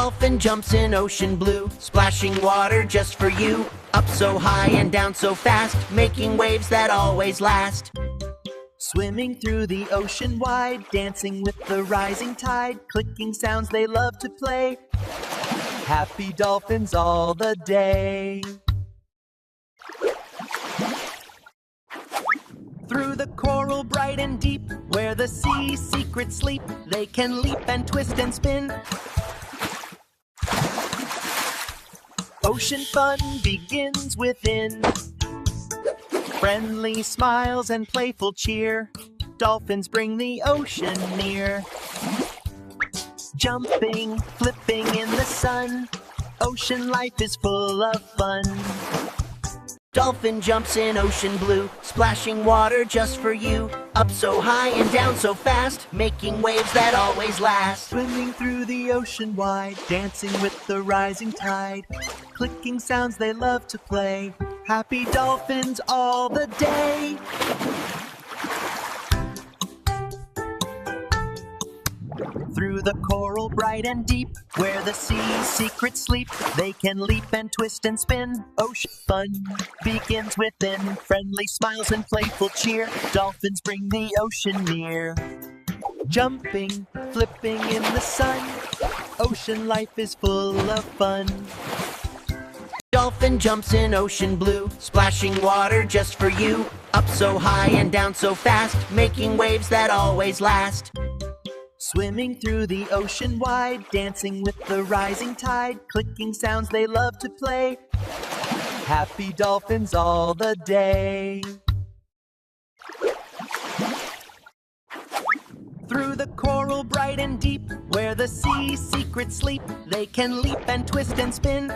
Dolphin jumps in ocean blue, splashing water just for you. Up so high and down so fast, making waves that always last. Swimming through the ocean wide, dancing with the rising tide, clicking sounds they love to play. Happy dolphins all the day. Through the coral bright and deep, where the sea secrets sleep, they can leap and twist and spin. Ocean fun begins within. Friendly smiles and playful cheer, dolphins bring the ocean near. Jumping, flipping in the sun, ocean life is full of fun. Dolphin jumps in ocean blue, splashing water just for you. Up so high and down so fast, making waves that always last. Swimming through the ocean wide, dancing with the rising tide, clicking sounds they love to play. Happy dolphins all the day. Through the coral bright and deep, where the sea secrets sleep, they can leap and twist and spin. Ocean fun begins within. Friendly smiles and playful cheer, dolphins bring the ocean near. Jumping, flipping in the sun, ocean life is full of fun. Dolphin jumps in ocean blue, splashing water just for you. Up so high and down so fast, making waves that always last. Swimming through the ocean wide, dancing with the rising tide, clicking sounds they love to play. Happy dolphins all the day. Through the coral bright and deep, where the sea secrets sleep, they can leap and twist and spin.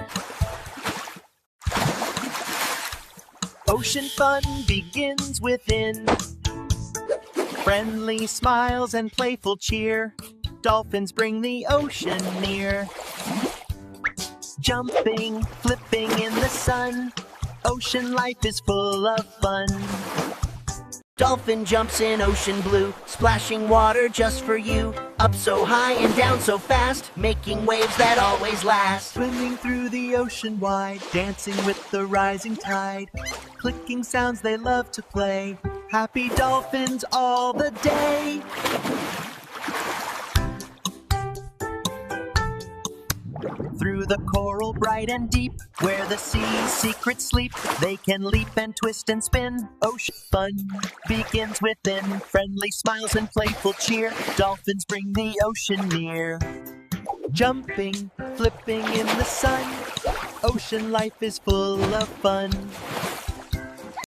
Ocean fun begins within. Friendly smiles and playful cheer, dolphins bring the ocean near. Jumping, flipping in the sun, ocean life is full of fun. Dolphin jumps in ocean blue, splashing water just for you. Up so high and down so fast, making waves that always last. Swimming through the ocean wide, dancing with the rising tide, clicking sounds they love to play. Happy dolphins all the day. Through the coral bright and deep, where the sea secrets sleep, they can leap and twist and spin. Ocean fun begins within. Friendly smiles and playful cheer, dolphins bring the ocean near. Jumping, flipping in the sun, ocean life is full of fun.